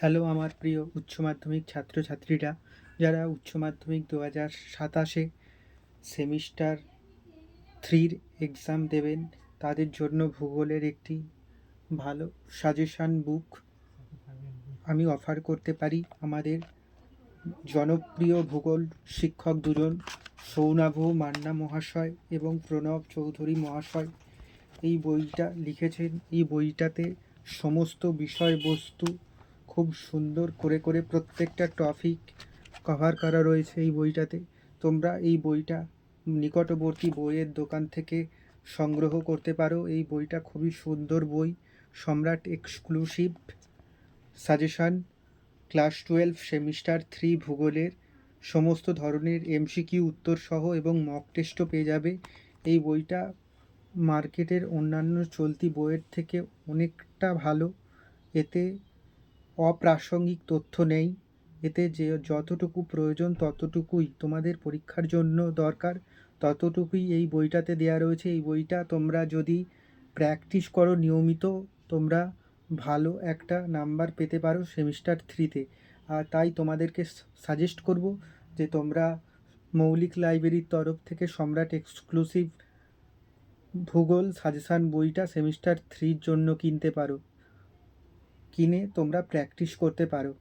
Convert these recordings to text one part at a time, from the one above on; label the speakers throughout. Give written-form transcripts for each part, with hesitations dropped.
Speaker 1: Hello আমার প্রিয় উচ্চ মাধ্যমিক ছাত্রছাত্রীরা, যারা উচ্চ মাধ্যমিক 2027 সেমিস্টার 3 এক্সাম দেবেন, তাদের জন্য ভূগোলের একটি ভালো সাজেশান বুক আমি অফার করতে পারি। আমাদের জনপ্রিয় ভূগোল শিক্ষক দুজন, সৌনাভ মান্না মহাশয় এবং প্রণব চৌধুরী মহাশয় এই বইটা লিখেছেন। এই বইটাতে সমস্ত বিষয়বস্তু খুব সুন্দর করে করে প্রত্যেকটা টপিক কভার করা রয়েছে এই বইটাতে। তোমরা এই বইটা নিকটবর্তী বইয়ের দোকান থেকে সংগ্রহ করতে পারো। এই বইটা খুবই সুন্দর বই। সম্রাট এক্সক্লুসিভ সাজেশান ক্লাস 12 সেমিস্টার 3 ভূগোলের সমস্ত ধরনের এমসিকিউ উত্তর সহ এবং মক টেস্টও পেয়ে যাবে। এই বইটা মার্কেটের অন্যান্য চলতি বইয়ের থেকে অনেকটা ভালো। এতে অপ্রাসঙ্গিক তথ্য নেই। এতে যে যতটুকু প্রয়োজন ততটুকুই তোমাদের পরীক্ষার জন্য দরকার, ততটুকুই এই বইটাতে দেওয়া রয়েছে। এই বইটা তোমরা যদি প্র্যাকটিস করো নিয়মিত, তোমরা ভালো একটা নাম্বার পেতে পারো সেমিস্টার 3-তে। আর তাই তোমাদেরকে সাজেস্ট করব যে তোমরা মৌলিক লাইব্রেরির তরফ থেকে সম্রাট এক্সক্লুসিভ ভূগোল সাজেশান বইটা সেমিস্টার 3-র জন্য কিনতে পারো। কিনে তোমরা প্র্যাকটিস করতে পারো।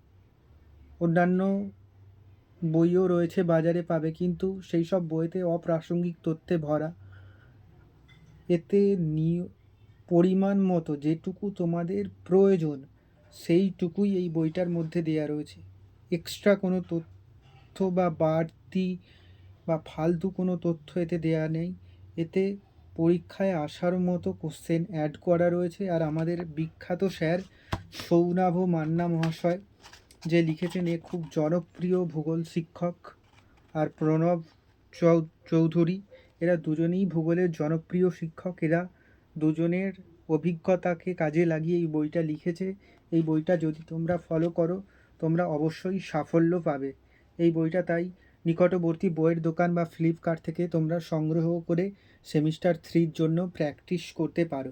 Speaker 1: অন্যান্য বইও রয়েছে, বাজারে পাবে, কিন্তু সেই সব বইতে অপ্রাসঙ্গিক তথ্যে ভরা। এতে পরিমাণ মতো যেটুকু তোমাদের প্রয়োজন সেইটুকুই এই বইটার মধ্যে দেওয়া রয়েছে। এক্সট্রা কোনো তথ্য বা বাড়তি বা ফালতু কোনো তথ্য এতে দেওয়া নেই। এতে পরীক্ষায় আসার মতো কোশ্চেন অ্যাড করা রয়েছে। আর আমাদের বিখ্যাত স্যার সৌনাভ মান্না মহাশয় যে লিখেছেন, এ খুব জনপ্রিয় ভূগোল শিক্ষক। আর প্রণব চৌধুরী, এরা দুজনেই ভূগোলের জনপ্রিয় শিক্ষক। এরা দুজনের অভিজ্ঞতাকে কাজে লাগিয়ে এই বইটা লিখেছে। এই বইটা যদি তোমরা ফলো করো, তোমরা অবশ্যই সাফল্য পাবে। এই বইটা তাই নিকটবর্তী বইয়ের দোকান বা ফ্লিপকার্ট থেকে তোমরা সংগ্রহ করে সেমিস্টার 3-র জন্য প্র্যাকটিস করতে পারো।